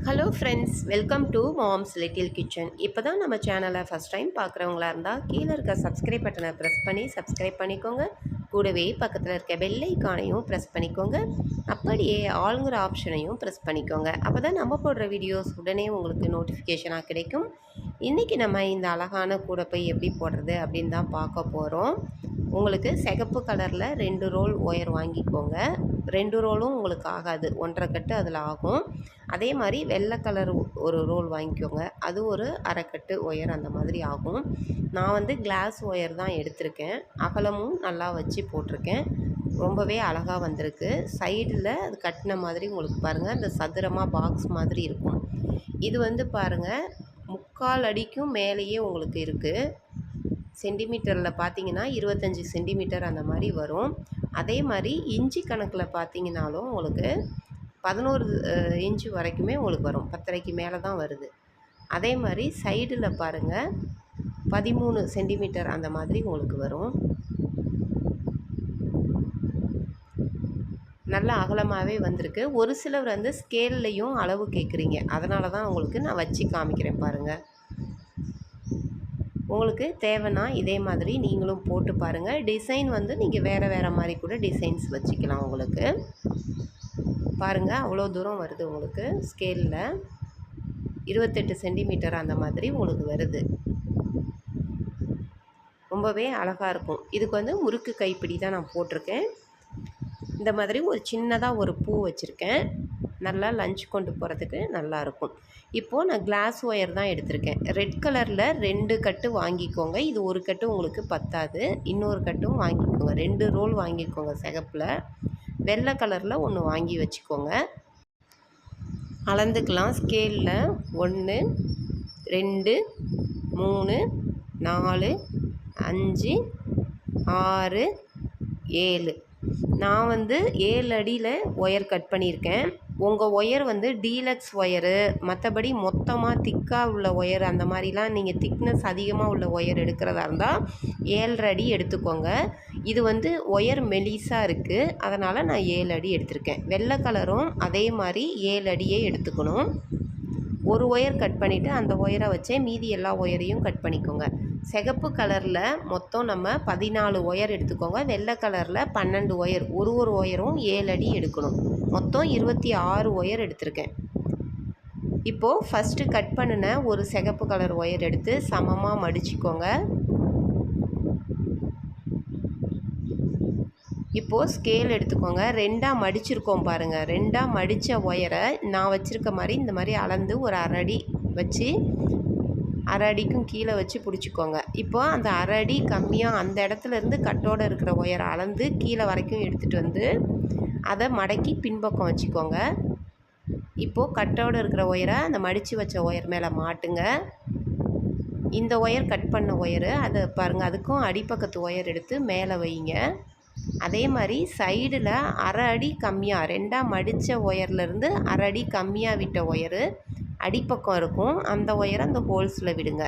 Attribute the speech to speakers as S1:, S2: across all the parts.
S1: Hello friends, welcome to moms little kitchen. இப்போ தான் நம்ம சேனலை ஃபஸ்ட் டைம் பார்க்குறவங்களா இருந்தால் கீழே இருக்க சப்ஸ்கிரைப் பட்டனை ப்ரெஸ் பண்ணி சப்ஸ்கிரைப் பண்ணிக்கோங்க. கூடவே பக்கத்தில் இருக்க பெல் ஐக்கானையும் ப்ரெஸ் பண்ணிக்கோங்க. அப்படியே ஆளுங்கிற ஆப்ஷனையும் ப்ரெஸ் பண்ணிக்கோங்க. அப்போ தான் நம்ம போடுற வீடியோஸ் உடனே உங்களுக்கு நோட்டிஃபிகேஷனாக கிடைக்கும். இன்றைக்கி நம்ம இந்த அழகான கூடைப்பை எப்படி போடுறது அப்படின்னு தான் பார்க்க போகிறோம். உங்களுக்கு சிகப்பு கலரில் 2 ரோல் ஒயர் வாங்கிக்கோங்க. 2 ரோலும் உங்களுக்கு ஆகாது, 1.5 கட்டு அதில் ஆகும். அதே மாதிரி வெள்ளை கலர் ஒரு ரோல் வாங்கிக்கோங்க, அது ஒரு 1/2 கட்டு ஒயர் அந்த மாதிரி ஆகும். நான் வந்து கிளாஸ் ஒயர் தான் எடுத்திருக்கேன். அகலமும் நல்லா வச்சு போட்டிருக்கேன். ரொம்பவே அழகாக வந்திருக்கு. சைடில் அது கட்டின மாதிரி உங்களுக்கு பாருங்கள், அந்த சதுரமாக பாக்ஸ் மாதிரி இருக்கும். இது வந்து பாருங்கள் 3/4 அடிக்கும் மேலேயே உங்களுக்கு இருக்குது. சென்டிமீட்டரில் பார்த்தீங்கன்னா 25 சென்டிமீட்டர் அந்த மாதிரி வரும். அதே மாதிரி இன்ச்சு கணக்கில் பார்த்தீங்கன்னாலும் உங்களுக்கு 11 இன்ச்சு வரைக்குமே உங்களுக்கு வரும். 10.5க்கு மேலே தான் வருது. அதே மாதிரி சைடில் பாருங்கள் 13 சென்டிமீட்டர் அந்த மாதிரி உங்களுக்கு வரும். நல்ல அகலமாகவே வந்திருக்கு. ஒரு சிலர் வந்து ஸ்கேல்லையும் அளவு கேட்குறீங்க, அதனால தான் உங்களுக்கு நான் வச்சு காமிக்கிறேன் பாருங்கள். உங்களுக்கு தேவைன்னா இதே மாதிரி நீங்களும் போட்டு பாருங்கள். டிசைன் வந்து நீங்கள் வேறு மாதிரி கூட டிசைன்ஸ் வச்சுக்கலாம். உங்களுக்கு பாருங்கள் அவ்வளோ தூரம் வருது. உங்களுக்கு ஸ்கேலில் 28 சென்டிமீட்டர் அந்த மாதிரி உங்களுக்கு வருது. ரொம்பவே அழகாக இருக்கும். இதுக்கு வந்து முறுக்கு கைப்பிடி தான் நான் போட்டிருக்கேன். இந்த மாதிரி ஒரு சின்னதாக ஒரு பூ வச்சுருக்கேன். நல்லா லஞ்ச் கொண்டு போகிறதுக்கு நல்லாயிருக்கும். இப்போது நான் கிளாஸ் ஒயர் தான் எடுத்திருக்கேன். ரெட் கலரில் 2 கட்டு வாங்கிக்கோங்க. இது ஒரு கட்டு உங்களுக்கு பத்தாது, இன்னொரு கட்டும் வாங்கிக்கோங்க. 2 ரோல் வாங்கிக்கோங்க. சிகப்பில் வெள்ளை கலரில் ஒன்று வாங்கி வச்சுக்கோங்க. அளந்துக்கலாம். ஸ்கேலில் 1 2 3 4 5 6 7 நான் வந்து 7 அடியில் ஒயர் கட் பண்ணியிருக்கேன். உங்கள் ஒயர் வந்து டீலக்ஸ் ஒயரு, மற்றபடி மொத்தமாக திக்காக உள்ள ஒயர் அந்த மாதிரிலாம் நீங்கள் திக்னஸ் அதிகமாக உள்ள ஒயர் எடுக்கிறதா இருந்தால் 7.5 அடி எடுத்துக்கோங்க. இது வந்து ஒயர் மெலிசாக இருக்குது, அதனால் நான் 7 அடி எடுத்திருக்கேன். வெள்ளை கலரும் அதே மாதிரி 7 அடியே எடுத்துக்கணும். ஒரு ஒயர் கட் பண்ணிவிட்டு அந்த ஒயரை வச்சே மீதி எல்லா ஒயரையும் கட் பண்ணிக்கோங்க. சிகப்பு கலரில் மொத்தம் நம்ம 14 ஒயர் எடுத்துக்கோங்க. வெள்ளை கலரில் 12 ஒயர், ஒரு ஒயரும் 7 அடி எடுக்கணும். மொத்தம் 26 ஒயர் எடுத்திருக்கேன். இப்போது ஃபஸ்ட்டு கட் பண்ணின ஒரு சிகப்பு கலர் ஒயர் எடுத்து சமமாக மடிச்சுக்கோங்க. இப்போது ஸ்கேல் எடுத்துக்கோங்க. 2ஆக மடிச்சிருக்கோம் பாருங்கள். 2ஆக மடித்த ஒயரை நான் வச்சுருக்க மாதிரி இந்த மாதிரி அளந்து ஒரு 1/2 அடி வச்சு 1/2 அடிக்கும் கீழே வச்சு பிடிச்சிக்கோங்க. இப்போ அந்த 1/2 அடி கம்மியாக அந்த இடத்துலேருந்து கட்டோடு இருக்கிற ஒயரை அளந்து கீழே வரைக்கும் எடுத்துகிட்டு வந்து அதை மடக்கி பின்பக்கம் வச்சுக்கோங்க. இப்போது கட்டோடு இருக்கிற ஒயரை அந்த மடித்து வச்ச ஒயர் மேலே மாட்டுங்க. இந்த ஒயர் கட் பண்ண ஒயரு அதை பாருங்கள், அதுக்கும் அடிப்பக்கத்து ஒயர் எடுத்து மேலே வைங்க. அதே மாதிரி சைடில் 1/2 அடி கம்மியாக 2ஆக மடித்த ஒயர்லேருந்து 1/2 அடி கம்மியாக விட்ட ஒயரு அடிப்பக்கம் இருக்கும். அந்த ஒயரை அந்த ஹோல்ஸில் விடுங்க.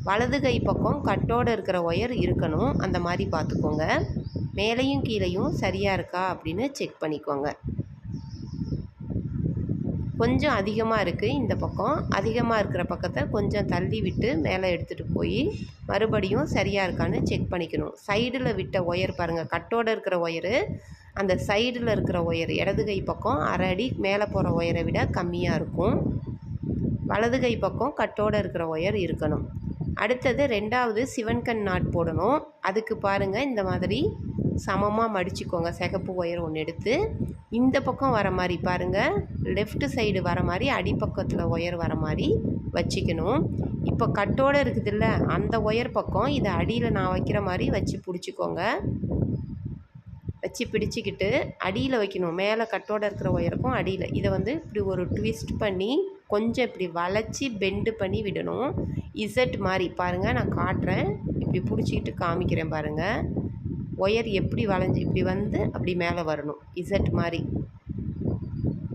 S1: வலது கை பக்கம் கட்டோடு இருக்கிற ஒயர் இருக்கணும், அந்த மாதிரி பார்த்துக்கோங்க. மேலேயும் கீழேயும் சரியாக இருக்கா அப்படின்னு செக் பண்ணிக்கோங்க. கொஞ்சம் அதிகமாக இருக்குது இந்த பக்கம், அதிகமாக இருக்கிற பக்கத்தை கொஞ்சம் தள்ளி விட்டு மேலே எடுத்துகிட்டு போய் மறுபடியும் சரியாக இருக்கான்னு செக் பண்ணிக்கணும். சைடில் விட்ட ஒயர் பாருங்கள், கட்டோடு இருக்கிற ஒயரு அந்த சைடில் இருக்கிற ஒயர் இடது கை பக்கம் 1/2 அடி மேலே போகிற ஒயரை விட கம்மியாக இருக்கும். வலது கை பக்கம் கட்டோடு இருக்கிற ஒயர் இருக்கணும். அடுத்தது 2வது சிவன்கண் நாட் போடணும். அதுக்கு பாருங்கள் இந்த மாதிரி சமமாக மடிச்சுக்கோங்க. சிகப்பு ஒயர் ஒன்று எடுத்து இந்த பக்கம் வர மாதிரி பாருங்கள், லெஃப்ட் சைடு வர மாதிரி அடிப்பக்கத்தில் ஒயர் வர மாதிரி வச்சுக்கணும். இப்போ கட்டோடு இருக்குதுல்ல அந்த ஒயர் பக்கம் இதை அடியில் நான் வைக்கிற மாதிரி வச்சு பிடிச்சிக்கோங்க. வச்சு பிடிச்சிக்கிட்டு அடியில் வைக்கணும். மேலே கட்டோடு இருக்கிற ஒயருக்கும் அடியில் இதை வந்து இப்படி ஒரு ட்விஸ்ட் பண்ணி கொஞ்சம் இப்படி வளைச்சி பெண்டு பண்ணி விடணும். இசட் மாதிரி பாருங்கள், நான் காட்டுறேன். இப்படி பிடிச்சிக்கிட்டு காமிக்கிறேன் பாருங்கள். ஒயர் எப்படி வளைஞ்சி இப்படி வந்து அப்படி மேலே வரணும், இசட் மாதிரி.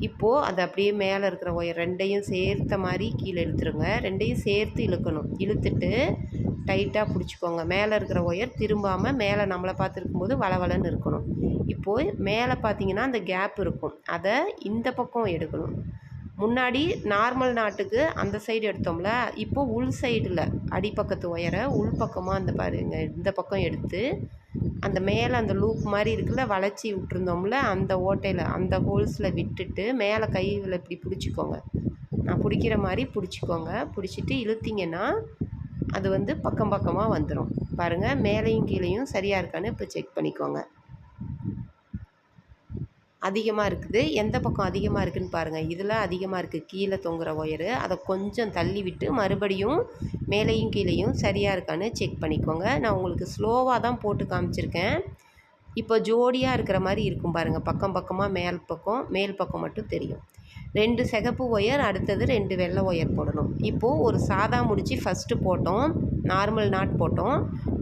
S1: இப்போது அது அப்படியே மேலே இருக்கிற ஒயர் 2ஐயும் சேர்த்த மாதிரி கீழே இழுத்துருங்க. 2ஐயும் சேர்த்து இழுக்கணும். இழுத்துட்டு டைட்டாக பிடிச்சிக்கோங்க. மேலே இருக்கிற ஒயர் திரும்பாமல் மேலே நம்மளை பார்த்துருக்கும்போது வளவலன்னு இருக்கணும். இப்போது மேலே பார்த்தீங்கன்னா அந்த கேப் இருக்கும், அதை இந்த பக்கம் எடுக்கணும். முன்னாடி நார்மல் நாட்டுக்கு அந்த சைடு எடுத்தோம்ல, இப்போ உள் சைடில் அடிப்பக்கத்து ஒயரை உள் பக்கமாக அந்த பாருங்க இந்த பக்கம் எடுத்து அந்த மேலே அந்த லூப் மாதிரி இருக்குல்ல வளைச்சி விட்டுருந்தோம்ல அந்த ஓட்டையில் அந்த ஹோல்ஸில் விட்டுட்டு மேலே கையில் இப்படி பிடிச்சிக்கோங்க. நான் பிடிக்கிற மாதிரி பிடிச்சிக்கோங்க. பிடிச்சிட்டு இழுத்திங்கன்னா அது வந்து பக்கம் பக்கமாக வந்துடும். பாருங்கள் மேலேயும் கீழேயும் சரியாக இருக்கான்னு இப்போ செக் பண்ணிக்கோங்க. அதிகமாக இருக்குது. எந்த பக்கம் அதிகமாக இருக்குதுன்னு பாருங்கள். இதில் அதிகமாக இருக்குது கீழே தொங்குகிற ஒயரு. அதை கொஞ்சம் தள்ளி விட்டு மறுபடியும் மேலேயும் கீழேயும் சரியாக இருக்கான்னு செக் பண்ணிக்கோங்க. நான் உங்களுக்கு ஸ்லோவாக தான் போட்டு காமிச்சிருக்கேன். இப்போ ஜோடியாக இருக்கிற மாதிரி இருக்கும் பாருங்கள். பக்கம் பக்கமாக மேல் பக்கம் மட்டும் தெரியும். 2 சிகப்பு ஒயர், அடுத்தது 2 வெள்ளை ஒயர் போடணும். இப்போது ஒரு சாதா முடிச்சு ஃபஸ்ட்டு போட்டோம், நார்மல் நாட் போட்டோம்.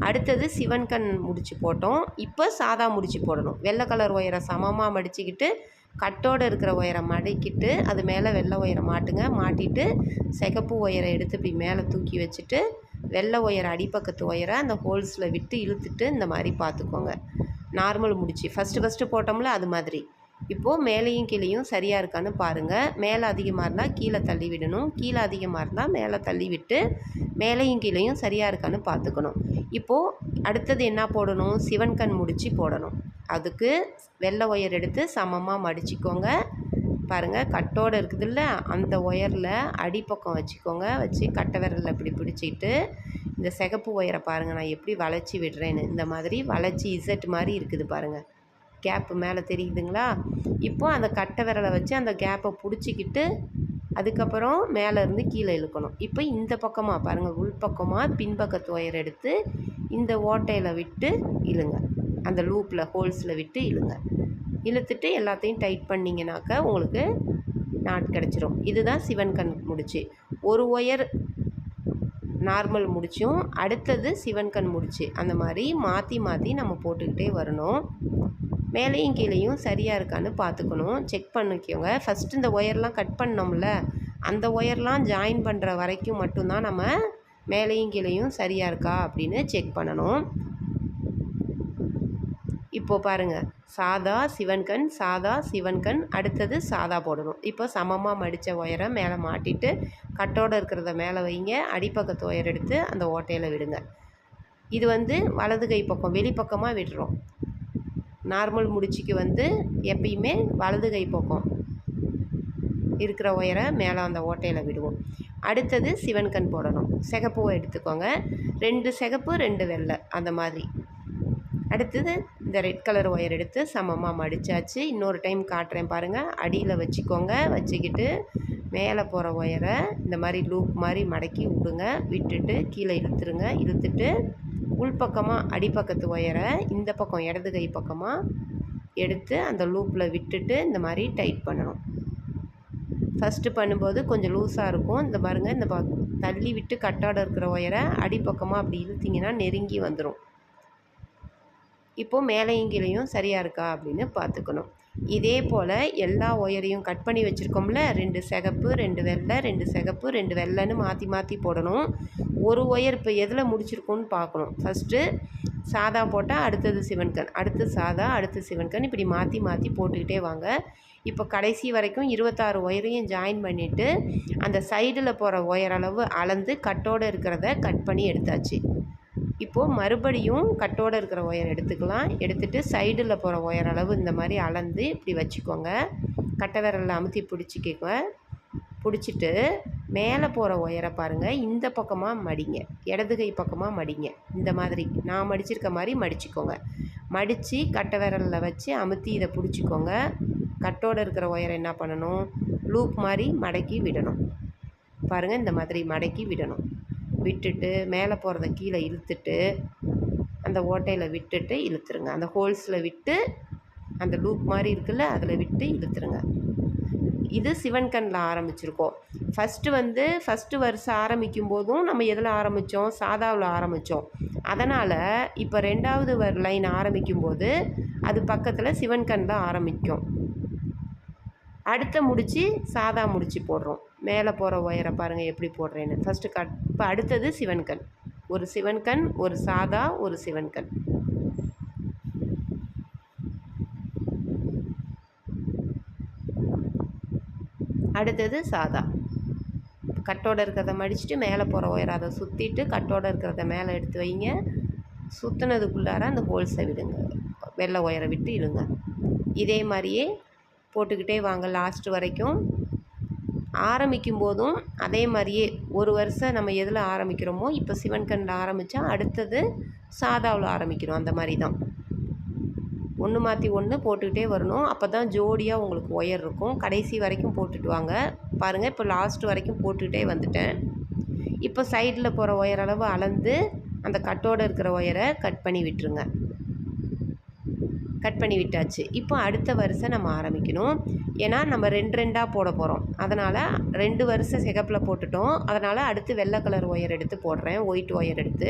S1: அடுத்தது சிவன்கண் முடிச்சு போட்டோம். இப்போ சாதா முடிச்சு போடணும். வெள்ளை கலர் ஒயரை சமமாக மடிச்சுக்கிட்டு கட்டோடு இருக்கிற ஒயரை மடக்கிட்டு அது மேலே வெள்ளை ஒயரை மாட்டுங்க. மாட்டிட்டு சிகப்பு ஒயரை எடுத்து இப்படி மேலே தூக்கி வச்சுட்டு வெள்ளை ஒயரை அடிப்பக்கத்து ஒயரை அந்த ஹோல்ஸில் விட்டு இழுத்துட்டு இந்த மாதிரி பார்த்துக்கோங்க. நார்மல் முடிச்சு ஃபஸ்ட்டு போட்டோம்ல அது மாதிரி. இப்போது மேலேயும் கீழேயும் சரியாக இருக்கான்னு பாருங்கள். மேலே அதிகமாக இருந்தால் கீழே தள்ளி விடணும், கீழே அதிகமாக இருந்தால் மேலே தள்ளி விட்டு மேலேயும் கீழேயும் சரியாக இருக்கான்னு பார்த்துக்கணும். இப்போது அடுத்தது என்ன போடணும்? சிவன்கண் முடிச்சு போடணும். அதுக்கு வெள்ளை ஒயர் எடுத்து சமமாக மடிச்சிக்கோங்க. பாருங்கள் கட்டோடு இருக்குதுல்ல அந்த ஒயரில் அடிப்பக்கம் வச்சுக்கோங்க. வச்சு கட்டை விரலில் இப்படி பிடிச்சிக்கிட்டு இந்த சிகப்பு ஒயரை பாருங்கள் நான் எப்படி வளைச்சி விடுறேன்னு. இந்த மாதிரி வளைச்சி இசட் மாதிரி இருக்குது பாருங்கள். கேப்பு மேலே தெரியுதுங்களா? இப்போ அந்த கட்டை விரலை வச்சு அந்த கேப்பை பிடிச்சிக்கிட்டு அதுக்கப்புறம் மேலேருந்து கீழே இழுக்கணும். இப்போ இந்த பக்கமாக பாருங்கள், உள்பக்கமாக பின்பக்கத்து ஒயர் எடுத்து இந்த ஓட்டையில் விட்டு இழுங்க. அந்த லூப்பில் ஹோல்ஸில் விட்டு இழுங்க. இழுத்துட்டு எல்லாத்தையும் டைட் பண்ணிங்கனாக்கா உங்களுக்கு நாட் கிடச்சிரும். இதுதான் சிவன்கண் முடிச்சு. ஒரு ஒயர் நார்மல் முடிச்சும் அடுத்தது சிவன்கண் முடிச்சு அந்த மாதிரி மாற்றி மாற்றி நம்ம போட்டுக்கிட்டே வரணும். மேலேயும் கீழேயும் சரியாக இருக்கான்னு பார்த்துக்கணும். செக் பண்ணிக்கோங்க. ஃபஸ்ட்டு இந்த ஒயர்லாம் கட் பண்ணோம்ல அந்த ஒயர்லாம் ஜாயின் பண்ணுற வரைக்கும் மட்டும்தான் நம்ம மேலேயும் கீழேயும் சரியாக இருக்கா அப்படின்னு செக் பண்ணணும். இப்போது பாருங்கள், சாதா சிவன்கண் அடுத்தது சாதா போடணும். இப்போ சமமாக மடித்த ஒயரை மேலே மாட்டிட்டு கட்டோடு இருக்கிறத மேலே வைங்க. அடிப்பக்கத்து ஒயர் எடுத்து அந்த ஓட்டையில் விடுங்க. இது வந்து வலது கை பக்கம் வெளிப்பக்கமாக விடுறோம். நார்மல் முடிச்சுக்கு வந்து எப்பயுமே வலது கை பக்கம் இருக்கிற ஒயரை மேலே அந்த ஓட்டையில் விடுவோம். அடுத்தது சிவன்கண் போடணும். சிகப்பு எடுத்துக்கோங்க. 2 சிகப்பு 2 வெள்ளை அந்த மாதிரி. அடுத்தது இந்த ரெட் கலர் ஒயர் எடுத்து சமமாக மடித்தாச்சு. இன்னொரு டைம் காட்டுறேன் பாருங்கள். அடியில் வச்சுக்கோங்க. வச்சுக்கிட்டு மேலே போகிற ஒயரை இந்த மாதிரி லூப் மாதிரி மடக்கி விடுங்க. விட்டுட்டு கீழே இழுத்துருங்க. இழுத்துட்டு உள்பக்கமாக அடிப்பக்கத்து ஒயரை இந்த பக்கம் இடது கை பக்கமாக எடுத்து அந்த லூப்பில் விட்டுட்டு இந்த மாதிரி டைட் பண்ணணும். ஃபஸ்ட்டு பண்ணும்போது கொஞ்சம் லூஸாக இருக்கும். இந்த பாருங்கள், இந்த தள்ளி விட்டு கட்டாட இருக்கிற ஒயரை அடிப்பக்கமாக அப்படி இழுத்திங்கன்னா நெருங்கி வந்துடும். இப்போது மேலேயும் கீழேயும் சரியாக இருக்கா அப்படின்னு பார்த்துக்கணும். இதே போல் எல்லா ஒயரையும் கட் பண்ணி வச்சுருக்கோம்ல, 2 சிகப்பு 2 வெள்ளை 2 சிகப்பு 2 வெள்ளைன்னு மாற்றி மாற்றி போடணும். ஒரு ஒயர் இப்போ எதில் முடிச்சிருக்கோன்னு பார்க்கணும். ஃபஸ்ட்டு சாதா போட்டால் அடுத்தது சிவன்கண், அடுத்து சாதா, அடுத்து சிவன்கண், இப்படி மாற்றி மாற்றி போட்டுக்கிட்டே வாங்க. இப்போ கடைசி வரைக்கும் 26 ஒயரையும் ஜாயின் பண்ணிவிட்டு அந்த சைடில் போகிற ஒயர் அளவு அளந்து கட்டோடு இருக்கிறத கட் பண்ணி எடுத்தாச்சு. இப்போது மறுபடியும் கட்டோடு இருக்கிற ஒயர் எடுத்துக்கலாம். எடுத்துகிட்டு சைடில் போகிற ஒயர் அளவு இந்த மாதிரி அளந்து இப்படி வச்சுக்கோங்க. கட்டை விரலில் அமுத்தி பிடிச்சிக்கோங்க. பிடிச்சிட்டு மேலே போகிற ஒயரை பாருங்கள், இந்த பக்கமாக மடிங்க, இடது கை பக்கமாக மடிங்க. இந்த மாதிரி நான் மடிச்சிருக்க மாதிரி மடிச்சுக்கோங்க. மடித்து கட்டை விரலில் வச்சு அமுத்தி இதை பிடிச்சிக்கோங்க. கட்டோடு இருக்கிற ஒயரை என்ன பண்ணணும், லூப் மாதிரி மடக்கி விடணும். பாருங்கள், இந்த மாதிரி மடக்கி விடணும். விட்டுட்டு மேலே போகிறத கீழே இழுத்துட்டு அந்த ஓட்டையில் விட்டுட்டு இழுத்துருங்க. அந்த ஹோல்ஸில் விட்டு அந்த லூப் மாதிரி இருக்குல்ல அதில் விட்டு இழுத்துருங்க. இது சிவன்கண்ணில் ஆரம்பிச்சிருக்கோம். ஃபஸ்ட்டு வருஷம் ஆரம்பிக்கும் போதும் நம்ம எதில் ஆரம்பித்தோம், சாதாவில் ஆரம்பித்தோம். அதனால் இப்போ 2வது லைன் ஆரம்பிக்கும் போது அது பக்கத்தில் சிவன்கண்ணில் ஆரம்பிக்கும். அடுத்த முடிச்சு சாதா முடிச்சு போடுறோம். மேலே போகிற ஒயரை பாருங்கள் எப்படி போடுறேன்னு. ஃபஸ்ட்டு இப்போ அடுத்தது சிவன்கண், ஒரு சிவன்கண், ஒரு சாதா, ஒரு சிவன்கண். அடுத்தது சாதா. கட்டோடு இருக்கிறத மடிச்சுட்டு மேலே போகிற ஒயரை அதை சுற்றிட்டு கட்டோடு இருக்கிறத மேலே எடுத்து வைங்க. சுற்றினதுக்குள்ளார அந்த ஹோல்ஸை விடுங்க, வெள்ளை ஒயரை விட்டு இழுங்க. இதே மாதிரியே போட்டுக்கிட்டே வாங்க லாஸ்ட்டு வரைக்கும். ஆரம்பிக்கும் போதும் அதே மாதிரியே ஒரு வருஷம் நம்ம எதில் ஆரம்பிக்கிறோமோ இப்போ சிவன் கண்ணில் ஆரம்பித்தா அடுத்தது சாதாவில் ஆரம்பிக்கிறோம். அந்த மாதிரி தான் ஒன்று மாற்றி ஒன்று போட்டுக்கிட்டே வரணும். அப்போ தான் ஜோடியாக உங்களுக்கு ஒயர் இருக்கும். கடைசி வரைக்கும் போட்டுட்டு வாங்க. பாருங்கள், இப்போ லாஸ்ட் வரைக்கும் போட்டுக்கிட்டே வந்துட்டேன். இப்போ சைடில் போகிற ஒயர் அளவு அளந்து அந்த கட்டோடு இருக்கிற ஒயரை கட் பண்ணி விட்டுருங்க. கட் பண்ணி விட்டாச்சு. இப்போ அடுத்த வரிசை நம்ம ஆரம்பிக்கணும். ஏன்னா நம்ம 2 போட போகிறோம். அதனால் 2 வரிசை சிகப்பில் போட்டுட்டோம். அதனால் அடுத்து வெள்ளை கலர் ஒயர் எடுத்து போடுறேன். ஒயிட் ஒயர் எடுத்து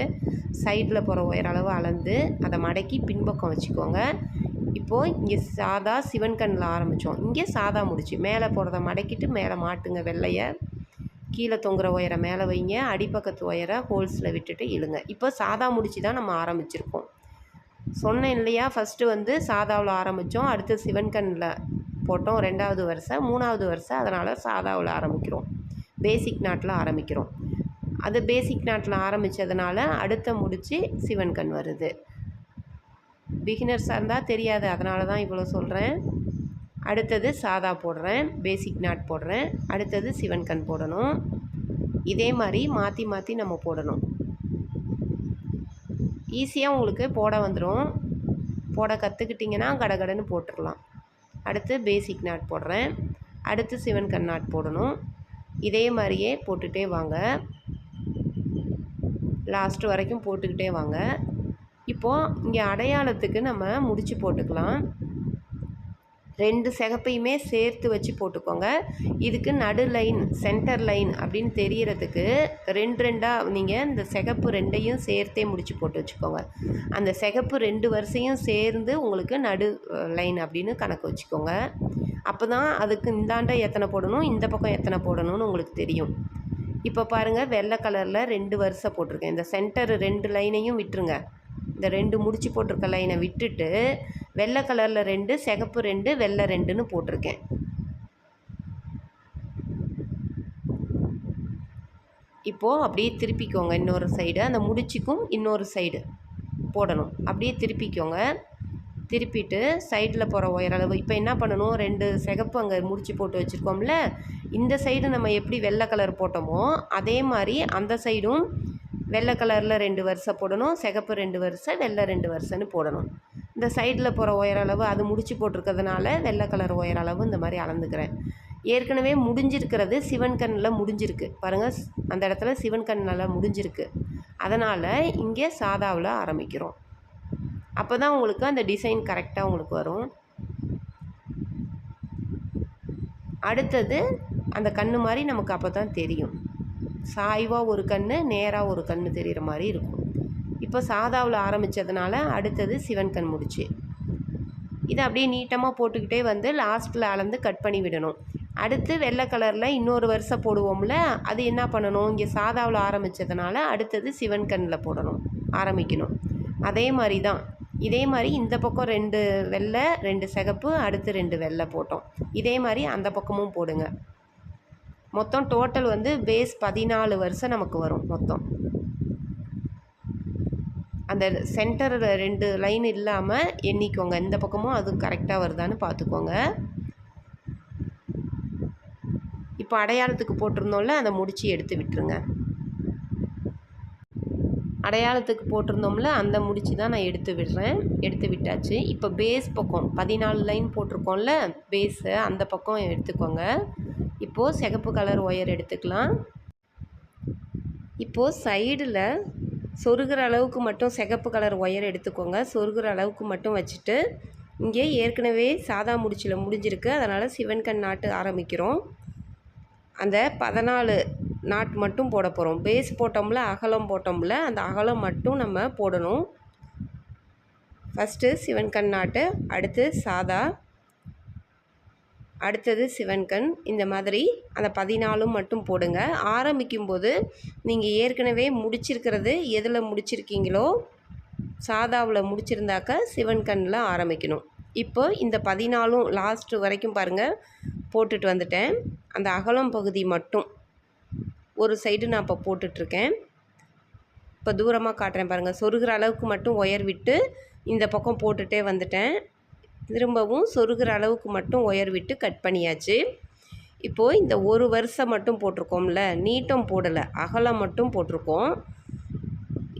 S1: சைடில் போகிற ஒயர் அளவு அளந்து அதை மடக்கி பின்பக்கம் வச்சுக்கோங்க. இப்போது இங்கே சாதா சிவன் கண்ணில் ஆரம்பித்தோம். இங்கே சாதா முடிச்சு மேலே போகிறத மடக்கிட்டு மேலே மாட்டுங்க. வெள்ளையை கீழே தொங்குற ஒயரை மேலே வைங்க. அடிப்பக்கத்து ஒயரை ஹோல்ஸில் விட்டுட்டு இழுங்க. இப்போ சாதா முடிச்சு தான் நம்ம ஆரம்பிச்சிருக்கோம். சொன்னேன் இல்லையா, ஃபஸ்ட்டு சாதாவில் ஆரம்பித்தோம், அடுத்து சிவன் கண்ணில் போட்டோம் 2வது வரிசை, 3வது வரிசை. அதனால் சாதாவில் ஆரம்பிக்கிறோம், பேசிக் நாட்டில் ஆரம்பிக்கிறோம். அது பேசிக் நாட்டில் ஆரம்பித்ததுனால அடுத்த முடிச்சு சிவன் கண் வருது. பிகினர்ஸாக இருந்தால் தெரியாது, அதனால தான் இவ்வளோ சொல்கிறேன். அடுத்தது சாதா போடுறேன், பேசிக் நாட் போடுறேன், அடுத்தது சிவன் கண் போடணும். இதே மாதிரி மாற்றி மாற்றி நம்ம போடணும். ஈஸியாக உங்களுக்கு போட வந்துடும். போட கற்றுக்கிட்டிங்கன்னா கடகடன்னு போட்டுடலாம். அடுத்து பேசிக் நாட் போடுறேன், அடுத்து சிவன் கண் நாட் போடணும். இதே மாதிரியே போட்டுகிட்டே வாங்க, லாஸ்ட்டு வரைக்கும் போட்டுக்கிட்டே வாங்க. இப்போது இங்கே அடையாளத்துக்கு நம்ம முடிச்சு போட்டுக்கலாம். 2 சிகப்பையுமே சேர்த்து வச்சு போட்டுக்கோங்க. இதுக்கு நடு லைன், சென்டர் லைன் அப்படின்னு தெரியறதுக்கு 2 நீங்கள் இந்த சிகப்பு 2ஐயும் சேர்த்தே முடிச்சு போட்டு வச்சுக்கோங்க. அந்த சிகப்பு 2 வரிசையும் சேர்ந்து உங்களுக்கு நடு லைன் அப்படின்னு கணக்கு வச்சுக்கோங்க. அப்போ தான் அதுக்கு இந்தாண்ட எத்தனை போடணும், இந்த பக்கம் எத்தனை போடணும்னு உங்களுக்கு தெரியும். இப்போ பாருங்கள், வெள்ளை கலரில் 2 வரிசை போட்டிருக்கேன். இந்த சென்டர் 2 லைனையும் விட்டுருங்க. இந்த 2 முடிச்சு போட்டிருக்க லைனை விட்டுட்டு வெள்ளை கலரில் 2, சிகப்பு 2, வெள்ளை 2ன்னு போட்டிருக்கேன். இப்போது அப்படியே திருப்பிக்கோங்க. இன்னொரு சைடு அந்த முடிச்சுக்கும் இன்னொரு சைடு போடணும். அப்படியே திருப்பிக்கோங்க. திருப்பிட்டு சைடில் போகிற ஒயரளவு இப்போ என்ன பண்ணணும், 2 சிகப்பு அங்கே முடிச்சு போட்டு வச்சுருக்கோம்ல, இந்த சைடு நம்ம எப்படி வெள்ளை கலர் போட்டோமோ அதே மாதிரி அந்த சைடும் வெள்ளை கலரில் 2 வரிசை போடணும், சிகப்பு 2 வரிசை, வெள்ளை 2 வரிசைன்னு போடணும். இந்த சைடில் போகிற ஒயரளவு அது முடிச்சு போட்டிருக்கிறதுனால வெள்ளை கலர் ஒயரளவு இந்த மாதிரி அளந்துக்கிறேன். ஏற்கனவே முடிஞ்சிருக்கிறது சிவன் கண்ணில் முடிஞ்சிருக்கு பாருங்கள், அந்த இடத்துல சிவன் கண்ணில் முடிஞ்சிருக்கு. அதனால் இங்கே சாதாவில் ஆரம்பிக்கிறோம். அப்போ தான் உங்களுக்கு அந்த டிசைன் கரெக்டாக உங்களுக்கு வரும். அடுத்தது அந்த கண்ணு மாதிரி நமக்கு அப்போ தான் தெரியும். சாய்வாக ஒரு கண், நேராக ஒரு கண் தெரிகிற மாதிரி இருக்கும். இப்போ சாதாவில் ஆரம்பித்ததுனால அடுத்தது சிவன் கண் முடிச்சு. இதை அப்படியே நீட்டமாக போட்டுக்கிட்டே வந்து லாஸ்ட்டில் அளந்து கட் பண்ணி விடணும். அடுத்து வெள்ளை கலரில் இன்னொரு வரிசை போடுவோம்ல, அது என்ன பண்ணணும், இங்கே சாதாவில் ஆரம்பித்ததுனால அடுத்தது சிவன் கண்ணில் போடணும், ஆரம்பிக்கணும். அதே மாதிரி தான், இதே மாதிரி இந்த பக்கம் 2 வெள்ளை 2 சிகப்பு, அடுத்து 2 வெள்ளை போட்டோம். இதே மாதிரி அந்த பக்கமும் போடுங்க. மொத்தம் டோட்டல் பேஸ் 14 வரிசை நமக்கு வரும் மொத்தம். அந்த சென்டரில் 2 லைன் இல்லாமல் எண்ணிக்கோங்க. இந்த பக்கமும் அது கரெக்டாக வருதான்னு பார்த்துக்கோங்க. இப்போ அடையாளத்துக்கு போட்டிருந்தோம்ல, அதை முடிச்சு எடுத்து விட்டுருங்க. அடையாளத்துக்கு போட்டிருந்தோம்ல, அந்த முடிச்சு தான் நான் எடுத்து விடுறேன். எடுத்து விட்டாச்சு. இப்போ பேஸ் பக்கம் 14 லைன் போட்டிருக்கோம்ல, பேஸை அந்த பக்கம் எடுத்துக்கோங்க. இப்போது சிகப்பு கலர் ஒயர் எடுத்துக்கலாம். இப்போது சைடில் சொருகிற அளவுக்கு மட்டும் சிகப்பு கலர் ஒயர் எடுத்துக்கோங்க. சொருகிற அளவுக்கு மட்டும் வச்சுட்டு, இங்கே ஏற்கனவே சாதா முடிச்சில் முடிஞ்சிருக்கு, அதனால் சிவன் கண் நாட்டு ஆரம்பிக்கிறோம். அந்த 14 நாட் மட்டும் போட போகிறோம். பேஸ் போட்டோம்ல, அகலம் போட்டோம்ல, அந்த அகலம் மட்டும் நம்ம போடணும். ஃபஸ்ட்டு சிவன் கண் நாட்டு, அடுத்து சாதா, அடுத்தது சிவன் கண். இந்த மாதிரி அந்த 14 மட்டும் போடுங்க. ஆரம்பிக்கும்போது நீங்கள் ஏற்கனவே முடிச்சிருக்கிறது எதில் முடிச்சிருக்கீங்களோ, சாதாவில் முடிச்சிருந்தாக்க சிவன் கண்ணில் ஆரம்பிக்கணும். இப்போ இந்த 14 லாஸ்ட் வரைக்கும் பாருங்கள் போட்டுட்டு வந்துட்டேன். அந்த அகலம் பகுதி மட்டும் ஒரு சைடு நான் இப்போ போட்டுட்ருக்கேன். இப்போ தூரமாக காட்டுறேன் பாருங்கள். சொருகிற அளவுக்கு மட்டும் ஒயர் விட்டு இந்த பக்கம் போட்டுகிட்டே வந்துட்டேன். திரும்பவும் சொருகிற அளவுக்கு மட்டும் ஒயர் விட்டு கட் பண்ணியாச்சு. இப்போது இந்த ஒரு வருஷம் மட்டும் போட்டிருக்கோம்ல, நீட்டம் போடலை, அகலம் மட்டும் போட்டிருக்கோம்.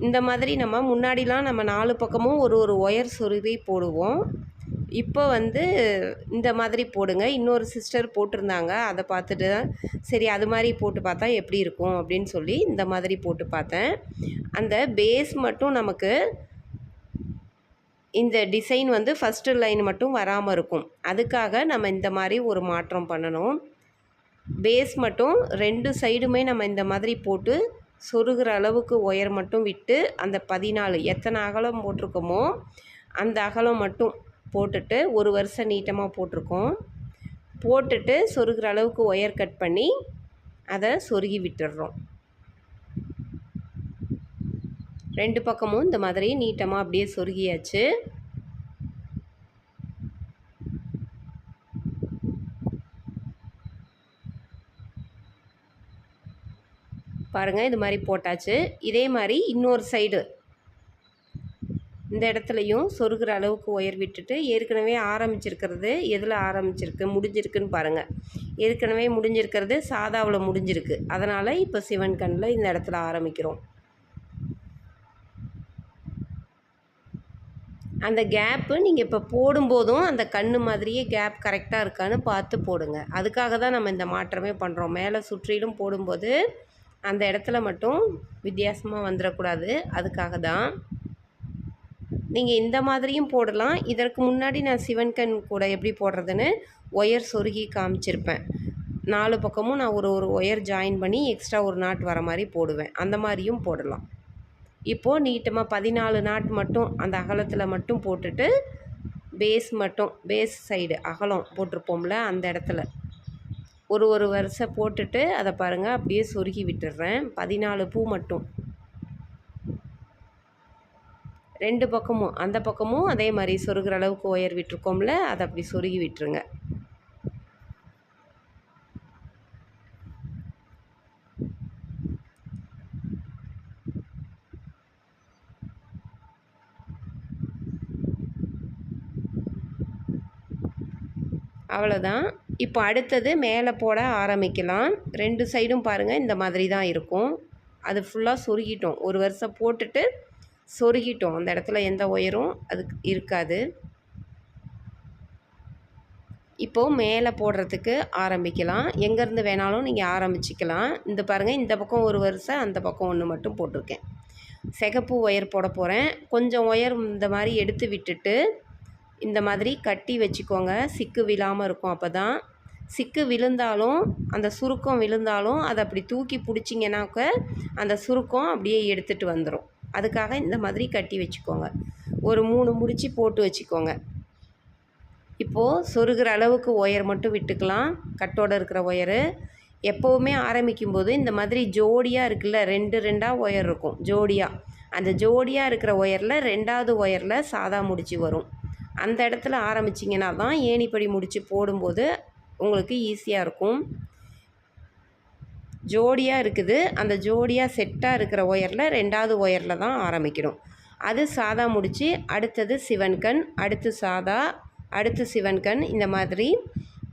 S1: இந்த மாதிரி நம்ம முன்னாடிலாம் நம்ம 4 பக்கமும் ஒரு ஒரு ஒயர் சொருவி போடுவோம். இப்போ வந்து இந்த மாதிரி போடுங்க. இன்னொரு சிஸ்டர் போட்டிருந்தாங்க, அதை பார்த்துட்டு சரி அது மாதிரி போட்டு பார்த்தா எப்படி இருக்கும் அப்படின்னு சொல்லி இந்த மாதிரி போட்டு பார்த்தேன். அந்த பேஸ் மட்டும் நமக்கு இந்த டிசைன் வந்து ஃபஸ்ட்டு லைன் மட்டும் வராமல் இருக்கும். அதுக்காக நம்ம இந்த மாதிரி ஒரு மாற்றம் பண்ணணும். பேஸ் மட்டும் 2 சைடுமே நம்ம இந்த மாதிரி போட்டு சொருகிற அளவுக்கு ஒயர் மட்டும் விட்டு அந்த 14 எத்தனை அகலம் போட்டிருக்கோமோ அந்த அகலம் மட்டும் போட்டுட்டு ஒரு வருஷம் நீட்டமாக போட்டிருக்கோம். போட்டுட்டு சொருகிற அளவுக்கு ஒயர் கட் பண்ணி அதை சொருகி விட்டுடுறோம். 2 பக்கமும் இந்த மாதிரி நீட்டமாக அப்படியே சொருகியாச்சு. பாருங்கள், இது மாதிரி போட்டாச்சு. இதே மாதிரி இன்னொரு சைடு இந்த இடத்துலையும் சொருகிற அளவுக்கு ஒயர் விட்டுட்டு ஏற்கனவே ஆரம்பிச்சிருக்கிறது எதில் ஆரம்பிச்சிருக்கு முடிஞ்சிருக்குன்னு பாருங்கள். ஏற்கனவே முடிஞ்சிருக்கிறது சாதாவில் முடிஞ்சிருக்கு. அதனால் இப்போ சிவன் கண்ணில் இந்த இடத்துல ஆரம்பிக்கிறோம். அந்த கேப்பு நீங்கள் இப்போ போடும்போதும் அந்த கண்ணு மாதிரியே கேப் கரெக்டாக இருக்கான்னு பார்த்து போடுங்க. அதுக்காக தான் நம்ம இந்த மாற்றமே பண்ணுறோம். மேலே சுற்றிலும் போடும்போது அந்த இடத்துல மட்டும் வித்தியாசமாக வந்துடக்கூடாது. அதுக்காக தான் நீங்கள் இந்த மாதிரியும் போடலாம். இதற்கு முன்னாடி நான் சிவன் கண் கூட எப்படி போடுறதுன்னு ஒயர் சொருகி காமிச்சிருப்பேன். 4 பக்கமும் நான் ஒரு ஒயர் ஜாயின் பண்ணி எக்ஸ்ட்ரா ஒரு நாட் வர மாதிரி போடுவேன். அந்த மாதிரியும் போடலாம். இப்போது நீட்டமாக 14 நாட் மட்டும் அந்த அகலத்தில் மட்டும் போட்டுட்டு பேஸ் சைடு அகலம் போட்டிருப்போம்ல அந்த இடத்துல ஒரு வருஷம் போட்டுட்டு அதை பாருங்கள் அப்படியே சொருகி விட்டுடுறேன். 14 பூ மட்டும் 2 பக்கமும் அந்த பக்கமும் அதே மாதிரி சொருகிற அளவுக்கு ஒயர் விட்டுருக்கோம்ல அதை அப்படி சொருகி விட்டுருங்க. அவ்வளோதான். இப்போ அடுத்தது மேலே போட ஆரம்பிக்கலாம். 2 சைடும் பாருங்கள் இந்த மாதிரி தான் இருக்கும். அது ஃபுல்லாக சொருகிட்டோம். ஒரு வருஷம் போட்டுட்டு சொருகிட்டோம். அந்த இடத்துல எந்த ஒயரும் அதுக்கு இருக்காது. இப்போது மேலே போடுறதுக்கு ஆரம்பிக்கலாம். எங்கேருந்து வேணாலும் நீங்கள் ஆரம்பிச்சிக்கலாம். இந்த பாருங்கள், இந்த பக்கம் ஒரு வருஷம் அந்த பக்கம் ஒன்று மட்டும் போட்டிருக்கேன். சிகப்பு ஒயர் போட போகிறேன். கொஞ்சம் ஒயர் இந்த மாதிரி எடுத்து விட்டுட்டு இந்த மாதிரி கட்டி வச்சுக்கோங்க. சிக்கு விழாமல் இருக்கும். அப்போ தான் சிக்கு விழுந்தாலும் அந்த சுருக்கம் விழுந்தாலும் அதை அப்படி தூக்கி பிடிச்சிங்கனாக்க அந்த சுருக்கம் அப்படியே எடுத்துகிட்டு வந்துடும். அதுக்காக இந்த மாதிரி கட்டி வச்சுக்கோங்க. ஒரு 3 முடிச்சு போட்டு வச்சுக்கோங்க. இப்போது சொருகிற அளவுக்கு ஒயர் மட்டும் விட்டுக்கலாம். கட்டோடு இருக்கிற ஒயரு எப்போவுமே ஆரம்பிக்கும்போது இந்த மாதிரி ஜோடியாக இருக்குல்ல, 2 ஒயர் இருக்கும் ஜோடியாக. அந்த ஜோடியாக இருக்கிற ஒயரில் 2வது ஒயரில் சாதா முடிச்சு வரும். அந்த இடத்துல ஆரம்பிச்சிங்கன்னா தான் ஏணிப்படி முடிச்சு போடும்போது உங்களுக்கு ஈஸியாக இருக்கும். ஜோடியாக இருக்குது, அந்த ஜோடியாக செட்டாக இருக்கிற ஒயரில் 2வது ஒயரில் தான் ஆரம்பிக்கணும். அது சாதா முடிச்சு, அடுத்தது சிவன்கண், அடுத்து சாதா, அடுத்து சிவன்கண், இந்த மாதிரி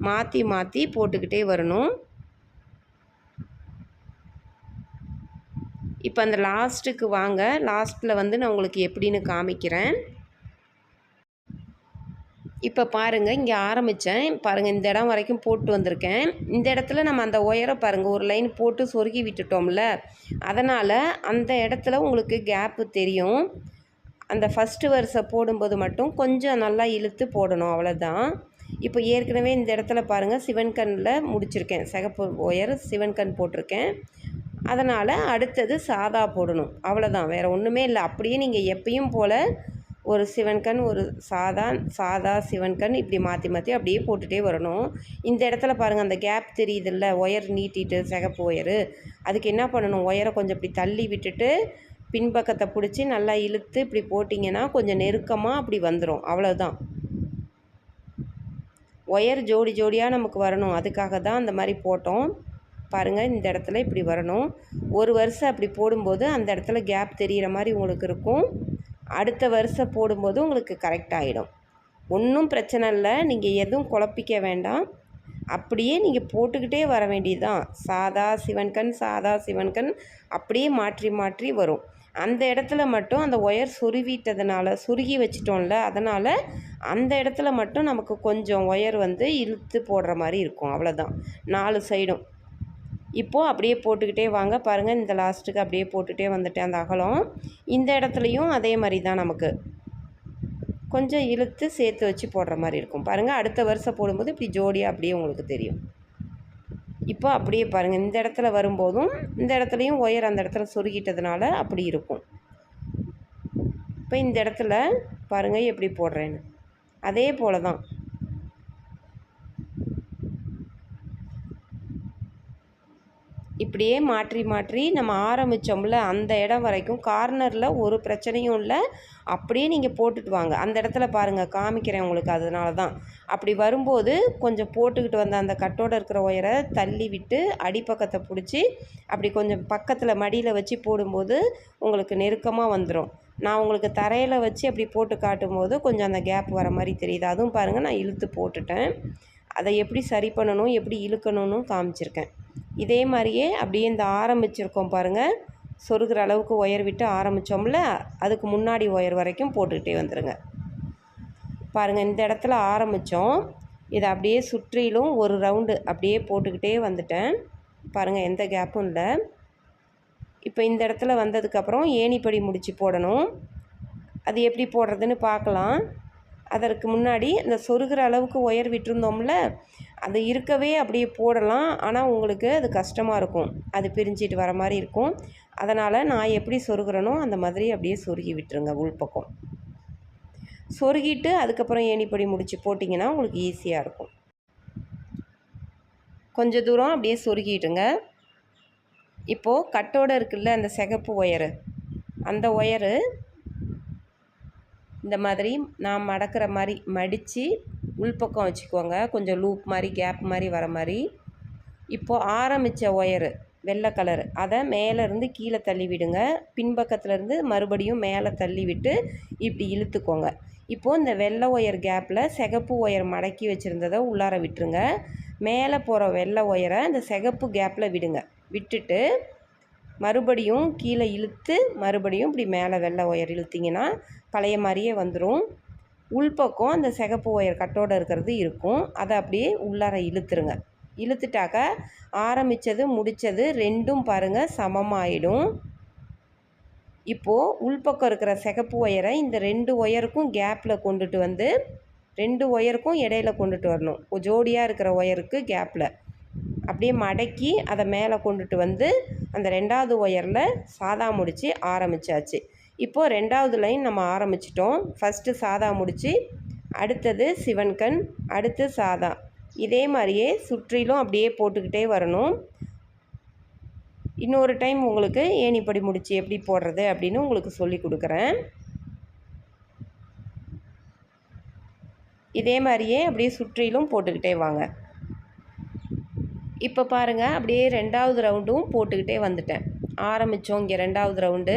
S1: மாற்றி மாற்றி போட்டுக்கிட்டே வரணும். இப்போ அந்த லாஸ்ட்டுக்கு வாங்க. லாஸ்ட்டில் வந்து நான் உங்களுக்கு எப்படின்னு காமிக்கிறேன். இப்போ பாருங்கள், இங்கே ஆரம்பித்தேன் பாருங்கள், இந்த இடம் வரைக்கும் போட்டு வந்திருக்கேன். இந்த இடத்துல நம்ம அந்த ஒயரை பாருங்கள் ஒரு லைன் போட்டு சொருகி விட்டுட்டோம்ல, அதனால் அந்த இடத்துல உங்களுக்கு கேப்பு தெரியும். அந்த ஃபஸ்ட்டு வரிசை போடும்போது மட்டும் கொஞ்சம் நல்லா இழுத்து போடணும், அவ்வளோதான். இப்போ ஏற்கனவே இந்த இடத்துல பாருங்கள் சிவன்கண்ணில் முடிச்சிருக்கேன். சிகப்பு ஒயர் சிவன்கண் போட்டிருக்கேன். அதனால் அடுத்தது சாதா போடணும், அவ்வளோதான். வேறு ஒன்றுமே இல்லை. அப்படியே நீங்கள் எப்பயும் போல் ஒரு சிவன்கண், ஒரு சாதா சிவன்கண், இப்படி மாற்றி மாற்றி அப்படியே போட்டுகிட்டே வரணும். இந்த இடத்துல பாருங்கள் அந்த கேப் தெரியுதில்ல, ஒயர் நீட்டிட்டு சிகப்பு ஒயரு, அதுக்கு என்ன பண்ணணும், ஒயரை கொஞ்சம் இப்படி தள்ளி விட்டுட்டு பின்பக்கத்தை பிடிச்சி நல்லா இழுத்து இப்படி போட்டிங்கன்னா கொஞ்சம் நெருக்கமாக அப்படி வந்துடும், அவ்வளோதான். ஒயர் ஜோடி ஜோடியாக நமக்கு வரணும், அதுக்காக தான் அந்த மாதிரி போட்டோம். பாருங்கள், இந்த இடத்துல இப்படி வரணும். ஒரு வருஷம் அப்படி போடும்போது அந்த இடத்துல கேப் தெரிகிற மாதிரி உங்களுக்கு இருக்கும். அடுத்த வருஷம் போடும்போது உங்களுக்கு கரெக்டாகிடும். ஒன்றும் பிரச்சனை இல்லை, நீங்கள் எதுவும் குழப்பிக்க வேண்டாம். அப்படியே நீங்கள் போட்டுக்கிட்டே வர வேண்டியது தான். சாதா சிவன்கண் சாதா சிவன்கண் அப்படியே மாற்றி மாற்றி வரும். அந்த இடத்துல மட்டும் அந்த ஒயர் சுருவிட்டதுனால, சுருகி வச்சிட்டோம்ல, அதனால் அந்த இடத்துல மட்டும் நமக்கு கொஞ்சம் ஒயர் வந்து இழுத்து போடுற மாதிரி இருக்கும். அவ்வளோதான், 4 சைடும். இப்போது அப்படியே போட்டுக்கிட்டே வாங்க. பாருங்கள், இந்த லாஸ்ட்டுக்கு அப்படியே போட்டுகிட்டே வந்துட்டேன் அந்த அகலம். இந்த இடத்துலையும் அதே மாதிரி தான் நமக்கு கொஞ்சம் இழுத்து சேர்த்து வச்சு போடுற மாதிரி இருக்கும். பாருங்கள், அடுத்த வருஷம் போடும்போது இப்படி ஜோடியாக அப்படியே உங்களுக்கு தெரியும். இப்போ அப்படியே பாருங்கள், இந்த இடத்துல வரும்போதும் இந்த இடத்துலையும் ஒயர் அந்த இடத்துல சொருகிட்டதுனால அப்படி இருக்கும். இப்போ இந்த இடத்துல பாருங்கள் எப்படி போடுறேன்னு, அதே போல் தான். இப்படியே மாற்றி மாற்றி நம்ம ஆரம்பித்தோம்ல அந்த இடம் வரைக்கும் கார்னரில் ஒரு பிரச்சனையும் இல்லை. அப்படியே நீங்கள் போட்டுட்டு வாங்க. அந்த இடத்துல பாருங்கள், காமிக்கிறேன் உங்களுக்கு. அதனால தான் அப்படி வரும்போது கொஞ்சம் போட்டுக்கிட்டு வந்த அந்த கட்டோட இருக்கிற ஒயரை தள்ளி விட்டு அடிப்பக்கத்தை பிடிச்சி அப்படி கொஞ்சம் பக்கத்தில் மடியில் வச்சு போடும்போது உங்களுக்கு நெருக்கமாக வந்துடும். நான் உங்களுக்கு தரையில் வச்சு அப்படி போட்டு காட்டும்போது கொஞ்சம் அந்த கேப் வர மாதிரி தெரியுது. அதுவும் பாருங்கள், நான் இழுத்து போட்டுட்டேன். அதை எப்படி சரி பண்ணணும், எப்படி இழுக்கணும்னு காமிச்சிருக்கேன். இதே மாதிரியே அப்படியே இந்த ஆரம்பிச்சிருக்கோம் பாருங்கள், சொருகிற அளவுக்கு ஒயர் விட்டு ஆரம்பித்தோம்ல, அதுக்கு முன்னாடி ஒயர் வரைக்கும் போட்டுக்கிட்டே வந்துடுங்க. பாருங்கள், இந்த இடத்துல ஆரம்பித்தோம். இதை அப்படியே சுற்றிலும் ஒரு ரவுண்டு அப்படியே போட்டுக்கிட்டே வந்துட்டேன். பாருங்கள், எந்த கேப்பும் இல்லை. இப்போ இந்த இடத்துல வந்ததுக்கப்புறம் ஏணிப்படி முடிச்சு போடணும். அது எப்படி போடுறதுன்னு பார்க்கலாம். அதற்கு முன்னாடி இந்த சொருகிற அளவுக்கு ஒயர் விட்டுருந்தோம்ல, அது இருக்கவே அப்படியே போடலாம். ஆனால் உங்களுக்கு அது கஷ்டமாக இருக்கும், அது பிரிஞ்சிட்டு வர மாதிரி இருக்கும். அதனால் நான் எப்படி சொருகிறனோ அந்த மாதிரி அப்படியே சொருகி விட்டுருங்க. உள்பக்கம் சொருகிட்டு அதுக்கப்புறம் ஏணிப்படி முடிச்சு போட்டிங்கன்னா உங்களுக்கு ஈஸியாக இருக்கும். கொஞ்சம் தூரம் அப்படியே சொருகிட்டுங்க. இப்போது கட்டோடு இருக்குல்ல அந்த சிகப்பு ஒயரு, அந்த ஒயரு இந்த மாதிரி நான் மடக்கிற மாதிரி மடித்து உள்பக்கம் வச்சுக்கோங்க. கொஞ்சம் லூப் மாதிரி கேப் மாதிரி வர மாதிரி. இப்போது ஆரம்பித்த ஒயரு வெள்ளை கலரு அதை மேலேருந்து கீழே தள்ளி விடுங்க. பின்பக்கத்துலேருந்து மறுபடியும் மேலே தள்ளி விட்டு இப்படி இழுத்துக்கோங்க. இப்போது இந்த வெள்ளை ஒயர் கேப்பில் சிகப்பு ஒயர் மடக்கி வச்சுருந்ததை உள்ளார விட்டுருங்க. மேலே போகிற வெள்ளை ஒயரை இந்த சிகப்பு கேப்பில் விடுங்க. விட்டுட்டு மறுபடியும் கீழே இழுத்து மறுபடியும் இப்படி மேலே வெள்ளை ஒயர் இழுத்திங்கன்னா பழைய மாதிரியே வந்துடும். உள்பக்கம் அந்த சிகப்பு ஒயர் கட்டோடு இருக்கிறது இருக்கும், அதை அப்படியே உள்ளார இழுத்துருங்க. இழுத்துட்டாக்க ஆரம்பித்தது முடித்தது ரெண்டும் பாருங்கள் சமமாகிடும். இப்போது உள்பக்கம் இருக்கிற சிகப்பு ஒயரை இந்த 2 ஒயருக்கும் கேப்பில் கொண்டுட்டு வந்து 2 ஒயருக்கும் இடையில கொண்டுட்டு வரணும். ஜோடியாக இருக்கிற ஒயருக்கு கேப்பில் அப்படியே மடக்கி அதை மேலே கொண்டுட்டு வந்து அந்த 2வது ஒயரில் சாதா முடித்து ஆரம்பித்தாச்சு. இப்போது 2வது லைன் நம்ம ஆரம்பிச்சிட்டோம். ஃபஸ்ட்டு சாதா முடித்து அடுத்தது சிவன்கண், அடுத்து சாதா. இதே மாதிரியே சுற்றிலும் அப்படியே போட்டுக்கிட்டே வரணும். இன்னொரு டைம் உங்களுக்கு ஏணிப்படி முடிச்சு எப்படி போடுறது அப்படின்னு உங்களுக்கு சொல்லி கொடுக்குறேன். இதே மாதிரியே அப்படியே சுற்றிலும் போட்டுக்கிட்டே வாங்க. இப்போ பாருங்கள், அப்படியே 2வது ரவுண்டும் போட்டுக்கிட்டே வந்துட்டேன். ஆரம்பித்தோம் இங்கே 2வது ரவுண்டு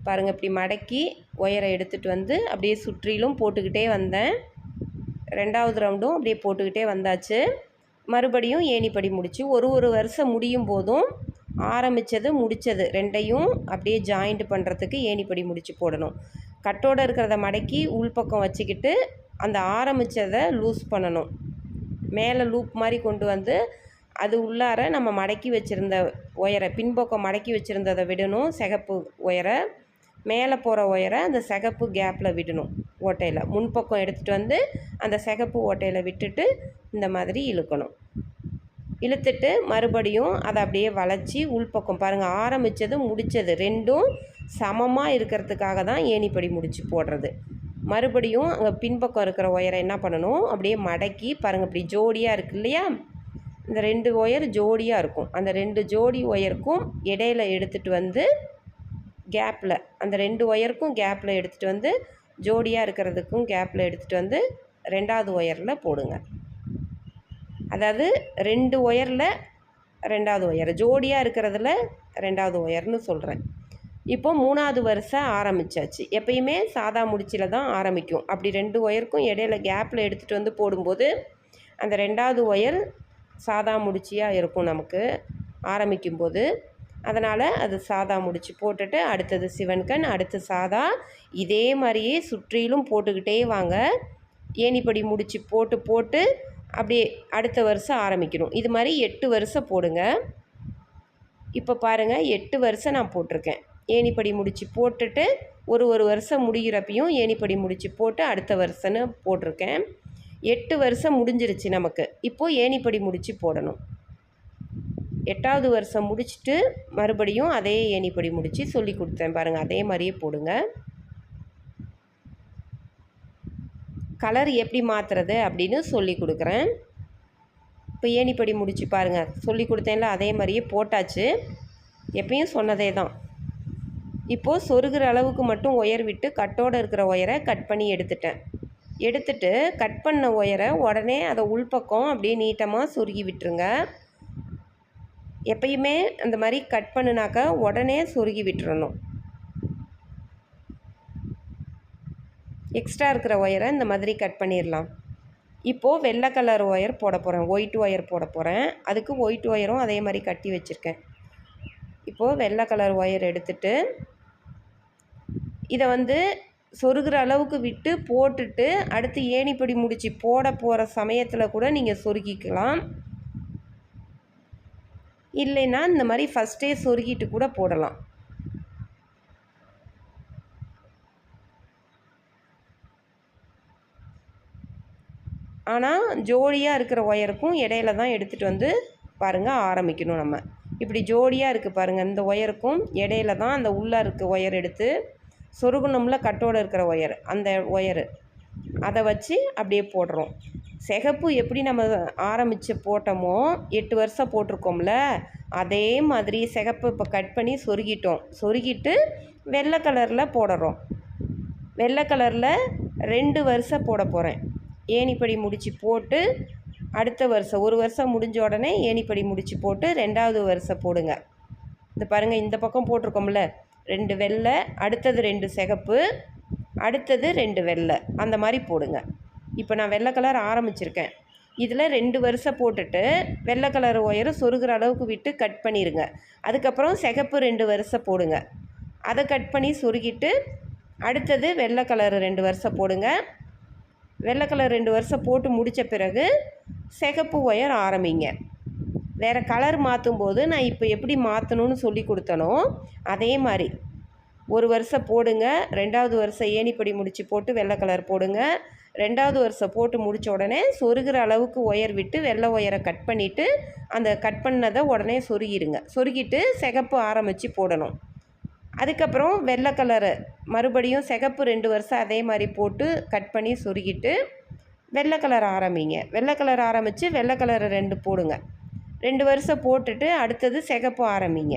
S1: பாருங்கள், இப்படி மடக்கி ஒயரை எடுத்துகிட்டு வந்து அப்படியே சுற்றிலும் போட்டுக்கிட்டே வந்தேன். 2வது ரவுண்டும் அப்படியே போட்டுக்கிட்டே வந்தாச்சு. மறுபடியும் ஏணிப்படி முடித்து ஒரு வருஷம் முடியும் போதும் ஆரம்பித்தது முடித்தது ரெண்டையும் அப்படியே ஜாயிண்ட் பண்ணுறதுக்கு ஏணிப்படி முடித்து போடணும். கட்டோடு இருக்கிறத மடக்கி உள்பக்கம் வச்சுக்கிட்டு அந்த ஆரம்பித்ததை லூஸ் பண்ணணும். மேலே லூப் மாதிரி கொண்டு வந்து அது உள்ளார நம்ம மடக்கி வச்சுருந்த ஒயரை பின்பக்கம் மடக்கி வச்சுருந்ததை விடணும். சிகப்பு ஒயரை மேலே போகிற ஒயரை அந்த சிகப்பு கேப்பில் விடணும். ஓட்டையில் முன்பக்கம் எடுத்துகிட்டு வந்து அந்த சிகப்பு ஓட்டையில் விட்டுட்டு இந்த மாதிரி இழுக்கணும். இழுத்துட்டு மறுபடியும் அதை அப்படியே வளைச்சி உள்பக்கம் பாருங்கள், ஆரம்பித்தது முடித்தது ரெண்டும் சமமாக இருக்கிறதுக்காக தான் ஏணிப்படி முடித்து போடுறது. மறுபடியும் அங்கே பின்பக்கம் இருக்கிற ஒயரை என்ன பண்ணணும், அப்படியே மடக்கி பாருங்கள், இப்படி ஜோடியாக இருக்குது இல்லையா, இந்த 2 ஒயர் ஜோடியாக இருக்கும். அந்த 2 ஜோடி ஒயருக்கும் இடையில எடுத்துகிட்டு வந்து கேப்பில் அந்த 2 ஒயருக்கும் கேப்பில் எடுத்துகிட்டு வந்து ஜோடியாக இருக்கிறதுக்கும் கேப்பில் எடுத்துகிட்டு வந்து 2வது ஒயரில் போடுங்க. அதாவது 2 ஒயரில் 2வது ஒயர், ஜோடியாக இருக்கிறதுல 2வது ஒயர்னு சொல்கிறேன். இப்போது 3வது வரிசை ஆரம்பித்தாச்சு. எப்பயுமே சாதா முடிச்சில் தான் ஆரம்பிக்கும். அப்படி 2 ஒயருக்கும் இடையில கேப்பில் எடுத்துகிட்டு வந்து போடும்போது அந்த 2வது ஒயர் சாதா முடிச்சியாக இருக்கும் நமக்கு ஆரம்பிக்கும்போது. அதனால் அது சாதா முடிச்சு போட்டுட்டு அடுத்தது சிவன்கண், அடுத்து சாதா, இதே மாதிரியே சுற்றிலும் போட்டுக்கிட்டே வாங்க. ஏணிப்படி முடிச்சு போட்டு போட்டு அப்படியே அடுத்த வருஷம் ஆரம்பிக்கணும். இது மாதிரி 8 வருஷம் போடுங்க. இப்போ பாருங்கள் 8 வருஷம் நான் போட்டிருக்கேன். ஏணிப்படி முடிச்சு போட்டுட்டு ஒரு வருஷம் முடிகிறப்பையும் ஏணிப்படி முடிச்சு போட்டு அடுத்த வருஷம்னு போட்டிருக்கேன். 8 வருஷம் முடிஞ்சிருச்சு நமக்கு. இப்போது ஏணிப்படி முடிச்சு போடணும். 8வது வருஷம் முடிச்சுட்டு மறுபடியும் அதே ஏணிப்படி முடிச்சு சொல்லி கொடுத்தேன் பாருங்கள். அதே மாதிரியே போடுங்க. கலர் எப்படி மாற்றுறது அப்படின்னு சொல்லி கொடுக்குறேன். இப்போ ஏணிப்படி முடிச்சு பாருங்கள், சொல்லி கொடுத்தேன்ல அதே மாதிரியே போட்டாச்சு. எப்பயும் சொன்னதே தான். இப்போது சொருகிற அளவுக்கு மட்டும் ஒயர் விட்டு கட்டோடு இருக்கிற ஒயரை கட் பண்ணி எடுத்துட்டு கட் பண்ண ஒயரை உடனே அதை உள்பக்கம் அப்படியே நீட்டமாக சொருகி விட்டுருங்க. எப்பயுமே அந்த மாதிரி கட் பண்ணினாக்கா உடனே சொருகி விட்டுறணும். எக்ஸ்ட்ரா இருக்கிற ஒயரை இந்த மாதிரி கட் பண்ணிடலாம். இப்போது வெள்ளை கலர் ஒயர் போட போகிறேன், ஒயிட் ஒயர் போட போகிறேன். அதுக்கு ஒயிட் ஒயரும் அதே மாதிரி கட்டி வச்சுருக்கேன். இப்போது வெள்ளை கலர் ஒயர் எடுத்துட்டு இதை வந்து சொருகிற அளவுக்கு விட்டு போட்டுட்டு அடுத்து ஏணிப்படி முடிச்சு போட போகிற சமயத்தில் கூட நீங்கள் சொருகிக்கலாம். இல்லைன்னா இந்த மாதிரி ஃபஸ்ட்டே சொருகிட்டு கூட போடலாம். ஆனால் ஜோடியாக இருக்கிற ஒயருக்கும் இடையில தான் எடுத்துகிட்டு வந்து பாருங்கள் ஆரம்பிக்கணும். நம்ம இப்படி ஜோடியாக இருக்குது பாருங்கள், இந்த ஒயருக்கும் இடையில தான் அந்த உள்ளே இருக்க ஒயர் எடுத்து சொருகணும்ல, கட்டோடு இருக்கிற ஒயர், அந்த ஒயரு அதை வச்சு அப்படியே போடுறோம். சிகப்பு எப்படி நம்ம ஆரம்பித்து போட்டோமோ 8 வருஷம் போட்டிருக்கோம்ல, அதே மாதிரி சிகப்பு இப்போ கட் பண்ணி சொருகிட்டு வெள்ளை கலரில் போடுறோம். வெள்ளை கலரில் 2 வருஷம் போட போகிறேன். ஏணிப்படி முடிச்சு போட்டு அடுத்த வருஷம் ஒரு வருஷம் முடிஞ்ச உடனே ஏணிப்படி முடிச்சு போட்டு 2வது வருஷம் போடுங்க. இந்த பாருங்கள், இந்த பக்கம் போட்டிருக்கோம்ல 2 வெள்ளை, அடுத்தது 2 சிகப்பு, அடுத்தது 2 வெள்ளை, அந்த மாதிரி போடுங்க. இப்போ நான் வெள்ளை கலர் ஆரம்பிச்சிருக்கேன். இதில் 2 வருஷம் போட்டுட்டு வெள்ளை கலர் ஒயரை சொருகிற அளவுக்கு விட்டு கட் பண்ணிடுங்க. அதுக்கப்புறம் சிகப்பு 2 வருஷம் போடுங்க. அதை கட் பண்ணி சொருகிட்டு அடுத்தது வெள்ளை கலர் 2 வருஷம் போடுங்க. வெள்ளை கலர் 2 வருஷம் போட்டு முடித்த பிறகு சிகப்பு ஒயர் ஆரம்பிங்க. வேறு கலர் மாற்றும் போது நான் இப்போ எப்படி மாற்றணும்னு சொல்லி கொடுத்தனோ அதே மாதிரி ஒரு வருஷம் போடுங்க. 2வது வருஷம் ஏணிப்படி முடிச்சு போட்டு வெள்ளை கலர் போடுங்க. 2வது வருஷம் போட்டு முடித்த உடனே சொருகிற அளவுக்கு ஒயர் விட்டு வெள்ளை ஒயரை கட் பண்ணிவிட்டு அந்த கட் பண்ணதை உடனே சொருகிட்டு சிகப்பு ஆரம்பித்து போடணும். அதுக்கப்புறம் வெள்ளை கலரு மறுபடியும் சிகப்பு 2 வருஷம் அதே மாதிரி போட்டு கட் பண்ணி சொருகிட்டு வெள்ளை கலர் ஆரம்பிங்க. வெள்ளை கலர் ஆரம்பித்து வெள்ளை கலரை 2 போடுங்க. 2 வருஷம் போட்டுட்டு அடுத்தது சிகப்பு ஆரம்பிங்க.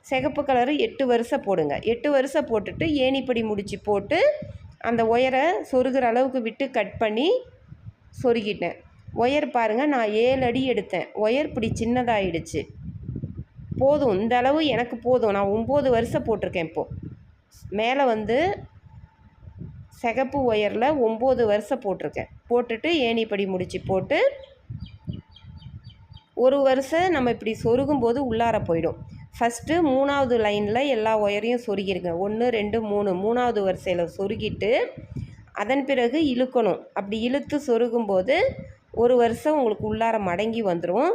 S1: சிகப்பு கலரு 8 வருஷம் போடுங்க. 8 வருஷம் போட்டுட்டு ஏணிப்படி முடிச்சு போட்டு அந்த ஒயரை சொருகிற அளவுக்கு விட்டு கட் பண்ணி சொருகிட்டேன். ஒயர் பாருங்கள், நான் 7 அடி எடுத்தேன். ஒயர் இப்படி சின்னதாகிடுச்சு. போதும், இந்த அளவு எனக்கு போதும். நான் 9 வருஷம் போட்டிருக்கேன். இப்போது மேலே வந்து சிகப்பு ஒயரில் 9 வருஷம் போட்டிருக்கேன். போட்டுட்டு ஏணிப்படி முடிச்சு போட்டு ஒரு வருஷம் நம்ம இப்படி சொருகும்போது உள்ளார போயிடும். ஃபஸ்ட்டு 3வது லைனில் எல்லா ஒயரையும் சொருகிருங்க. 1 2 3 3வது வரிசையில் சொருகிட்டு அதன் பிறகு இழுக்கணும். அப்படி இழுத்து சொருகும்போது ஒரு வருஷம் உங்களுக்கு உள்ளார மடங்கி வந்துடும்.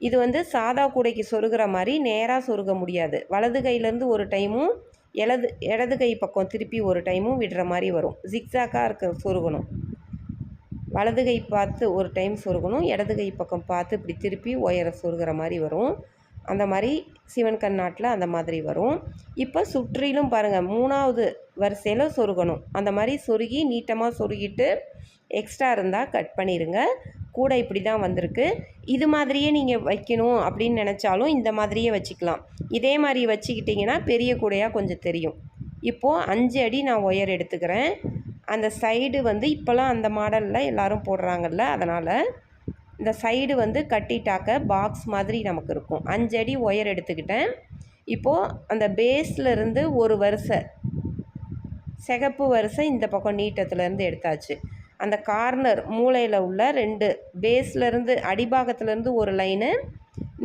S1: இது வந்து சாதா கூடைக்கு சொருகிற மாதிரி நேராக சொருக முடியாது. வலது கையிலேருந்து ஒரு டைமும் இடது கை பக்கம் திருப்பி ஒரு டைமும் விடுற மாதிரி வரும். ஜிக்ஸாக்காக சொருகணும். வலது கை பார்த்து ஒரு டைம் சொருகணும், இடது கை பக்கம் பார்த்து இப்படி திருப்பி ஒயரை சொருகிற மாதிரி வரும். அந்த மாதிரி சிவன் கண்ணாட்டில் அந்த மாதிரி வரும். இப்போ சுற்றிலும் பாருங்கள் 3வது வரிசையில் சொருகணும். அந்த மாதிரி சொருகி நீட்டமாக சொருகிட்டு எக்ஸ்ட்ரா இருந்தால் கட் பண்ணிடுங்க. கூடை இப்படி தான் வந்திருக்கு. இது மாதிரியே நீங்கள் வைக்கணும் அப்படின்னு நினச்சாலும் இந்த மாதிரியே வச்சுக்கலாம். இதே மாதிரி வச்சுக்கிட்டிங்கன்னா பெரிய கூடையாக கொஞ்சம் தெரியும். இப்போது 5 அடி நான் ஒயர் எடுத்துக்கிறேன். அந்த சைடு வந்து இப்போலாம் அந்த மாடலில் எல்லோரும் போடுறாங்கல்ல, அதனால் இந்த சைடு வந்து கட்டிட்டாக்க பாக்ஸ் மாதிரி நமக்கு இருக்கும். 5 அடி ஒயர் எடுத்துக்கிட்டேன். இப்போது அந்த பேஸ்லேருந்து ஒரு வரிசை சிகப்பு வரிசை இந்த பக்கம் நீட்டத்துலேருந்து எடுத்தாச்சு. அந்த கார்னர் மூலையில் உள்ள 2 பேஸ்லேருந்து அடிபாகத்துலேருந்து ஒரு லைனு,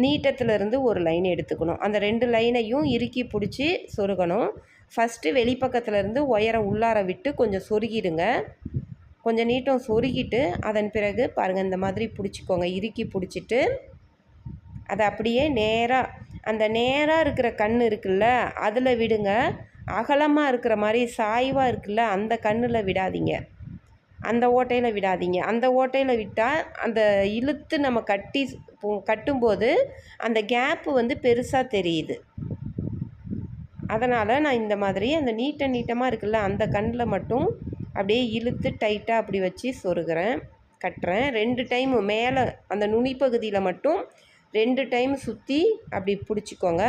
S1: நீட்டத்துலேருந்து ஒரு லைன் எடுத்துக்கணும். அந்த 2 லைனையும் இறுக்கி பிடிச்சி சொருகணும். ஃபஸ்ட்டு வெளிப்பக்கத்துலேருந்து ஒயரை உள்ளார விட்டு கொஞ்சம் சொருகிடுங்க. கொஞ்சம் நீட்டம் சொருகிட்டு அதன் பிறகு பாருங்கள் இந்த மாதிரி பிடிச்சிக்கோங்க. இறுக்கி பிடிச்சிட்டு அதை அப்படியே நேராக அந்த நேராக இருக்கிற கண் இருக்குல்ல அதில் விடுங்க. அகலமாக இருக்கிற மாதிரி சாய்வாக இருக்குல்ல அந்த கண்ணில் விடாதீங்க, அந்த ஓட்டையில் விடாதீங்க. அந்த ஓட்டையில் விட்டால் அந்த இழுத்து நம்ம கட்டும்போது அந்த கேப்பு வந்து பெருசாக தெரியுது. அதனால் நான் இந்த மாதிரி அந்த நீட்டமாக இருக்குல்ல அந்த கண்ணில் மட்டும் அப்படியே இழுத்து டைட்டாக அப்படி வச்சு சொருகிறேன், கட்டுறேன். 2 டைமு மேலே அந்த நுனிப்பகுதியில் மட்டும் 2 டைம் சுற்றி அப்படி பிடிச்சிக்கோங்க.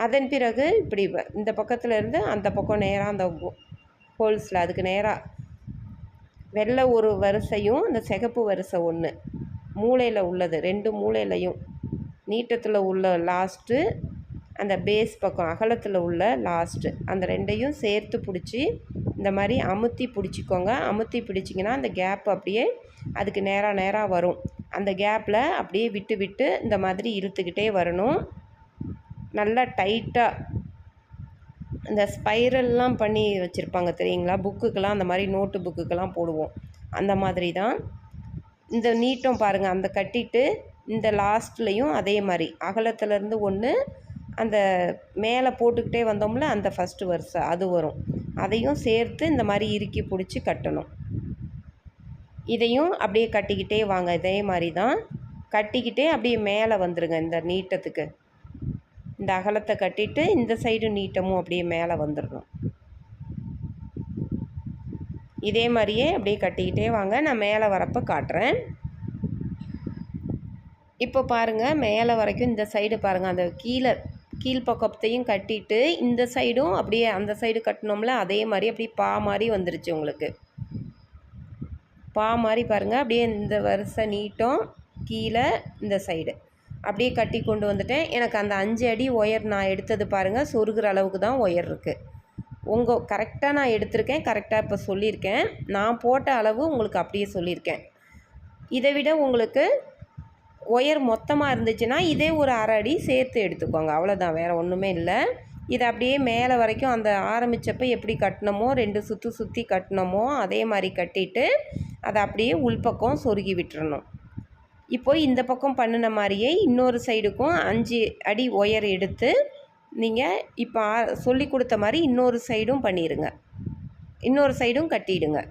S1: அதன் பிறகு இப்படி இந்த பக்கத்தில் இருந்து அந்த பக்கம் நேராக அந்த ஹோல்ஸில் அதுக்கு நேராக வெள்ளை ஒரு வரிசையும் அந்த சிகப்பு வரிசை ஒன்று மூலையில் உள்ளது 2 மூலையிலையும் நீட்டத்தில் உள்ள லாஸ்ட்டு அந்த பேஸ் பக்கம் அகலத்தில் உள்ள லாஸ்ட்டு அந்த 2ஐயும் சேர்த்து பிடிச்சி இந்த மாதிரி அமுத்தி பிடிச்சிக்கோங்க. அமுத்தி பிடிச்சிங்கன்னா அந்த கேப் அப்படியே அதுக்கு நேராக வரும். அந்த கேப்பில் அப்படியே விட்டு விட்டு இந்த மாதிரி இழுத்துக்கிட்டே வரணும். நல்லா டைட்டாக இந்த ஸ்பைரல்லாம் பண்ணி வச்சுருப்பாங்க தெரியுங்களா, புக்குக்கெல்லாம் அந்த மாதிரி நோட்டு புக்குக்கெல்லாம் போடுவோம். அந்த மாதிரி தான் இந்த நீட்டம் பாருங்கள். அந்த கட்டிட்டு இந்த லாஸ்ட்லேயும் அதே மாதிரி அகலத்துலேருந்து ஒன்று அந்த மேலே போட்டுக்கிட்டே வந்தோம்ல அந்த ஃபஸ்ட்டு வரிசை அது வரும். அதையும் சேர்த்து இந்த மாதிரி இறுக்கி பிடிச்சி கட்டணும். இதையும் அப்படியே கட்டிக்கிட்டே வாங்க. இதே மாதிரி தான் கட்டிக்கிட்டே அப்படியே மேலே வந்துடுங்க. இந்த நீட்டத்துக்கு இந்த அகலத்தை கட்டிட்டு இந்த சைடு நீட்டமும் அப்படியே மேலே வந்துடணும். இதே மாதிரியே அப்படியே கட்டிக்கிட்டே வாங்க. நான் மேலே வரப்போ காட்டுறேன். இப்போ பாருங்கள் மேலே வரைக்கும் இந்த சைடு பாருங்கள் அந்த கீழ்ப்பக்கத்தையும் கட்டிட்டு இந்த சைடும் அப்படியே அந்த சைடு கட்டினோம்ல அதே மாதிரி அப்படியே பா மாதிரி வந்துருச்சு உங்களுக்கு. பா மாதிரி பாருங்கள் அப்படியே இந்த வரிசை நீட்டம் கீழே இந்த சைடு அப்படியே கட்டி கொண்டு வந்துட்டேன். எனக்கு அந்த 5 அடி ஒயர் நான் எடுத்தது பாருங்கள் சொருகிற அளவுக்கு தான் ஒயர் இருக்குது. கரெக்டாக நான் எடுத்திருக்கேன், கரெக்டாக இப்போ சொல்லியிருக்கேன். நான் போட்ட அளவு உங்களுக்கு அப்படியே சொல்லியிருக்கேன். இதை விட உங்களுக்கு ஒயர் மொத்தமாக இருந்துச்சுன்னா இதே ஒரு 1/2 அடி சேர்த்து எடுத்துக்கோங்க. அவ்வளோதான், வேறு ஒன்றுமே இல்லை. இதை அப்படியே மேலே வரைக்கும் அந்த ஆரம்பித்தப்போ எப்படி கட்டினமோ 2 சுற்றி கட்டினமோ அதே மாதிரி கட்டிட்டு அதை அப்படியே உள்பக்கம் சொருகி விட்டுறணும். இப்போ இந்த பக்கம் பண்ணின மாதிரியே இன்னொரு சைடுக்கும் 5 அடி ஒயர் எடுத்து நீங்கள் இப்போ சொல்லி கொடுத்த மாதிரி இன்னொரு சைடும் பண்ணிடுங்க. இன்னொரு சைடும் கட்டிடுங்க.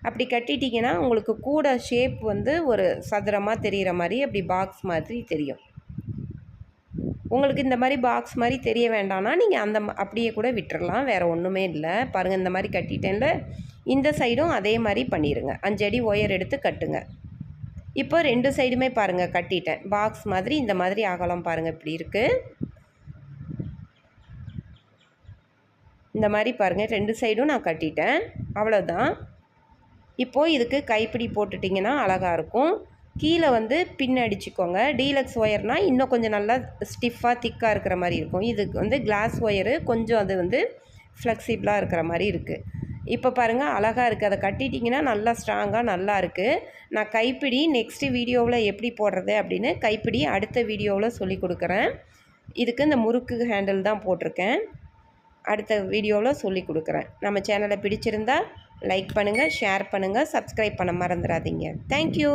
S1: அப்படி கட்டிட்டிங்கன்னா உங்களுக்கு கூட ஷேப் வந்து ஒரு சதுரமாக தெரிகிற மாதிரி அப்படி பாக்ஸ் மாதிரி தெரியும். உங்களுக்கு இந்த மாதிரி பாக்ஸ் மாதிரி தெரிய வேண்டாம்னா நீங்கள் அப்படியே கூட விட்டுறலாம், வேறு ஒன்றுமே இல்லை. பாருங்கள் இந்த மாதிரி கட்டிட்டேன்ல, இந்த சைடும் அதே மாதிரி பண்ணிடுங்க. 5 அடி ஒயர் எடுத்து கட்டுங்க. இப்போ 2 சைடுமே பாருங்கள் கட்டிட்டேன். பாக்ஸ் மாதிரி இந்த மாதிரி அகலம் பாருங்கள் இப்படி இருக்குது. இந்த மாதிரி பாருங்கள் 2 சைடும் நான் கட்டிட்டேன். அவ்வளோதான். இப்போது இதுக்கு கைப்பிடி போட்டுட்டிங்கன்னா அழகாக இருக்கும். கீழே வந்து பின் அடிச்சுக்கோங்க. டீலக்ஸ் ஒயர்னால் இன்னும் கொஞ்சம் நல்லா ஸ்டிஃபாக திக்காக இருக்கிற மாதிரி இருக்கும். இதுக்கு வந்து கிளாஸ் ஒயரு கொஞ்சம் அது வந்து ஃப்ளெக்சிபிளாக இருக்கிற மாதிரி இருக்குது. இப்போ பாருங்கள் அழகாக இருக்குது. அதை கட்டிட்டிங்கன்னா நல்லா ஸ்ட்ராங்காக நல்லா இருக்குது. நான் கைப்பிடி நெக்ஸ்ட்டு வீடியோவில் எப்படி போடுறது அப்படின்னு கைப்பிடி அடுத்த வீடியோவில் சொல்லி கொடுக்குறேன். இதுக்கு இந்த முறுக்கு ஹேண்டில் தான் போட்டிருக்கேன். அடுத்த வீடியோவில் சொல்லி கொடுக்குறேன். நம்ம சேனலை பிடிச்சிருந்தா லைக் பண்ணுங்கள், ஷேர் பண்ணுங்கள், சப்ஸ்கிரைப் பண்ண மறந்துடாதீங்க. தேங்க்யூ.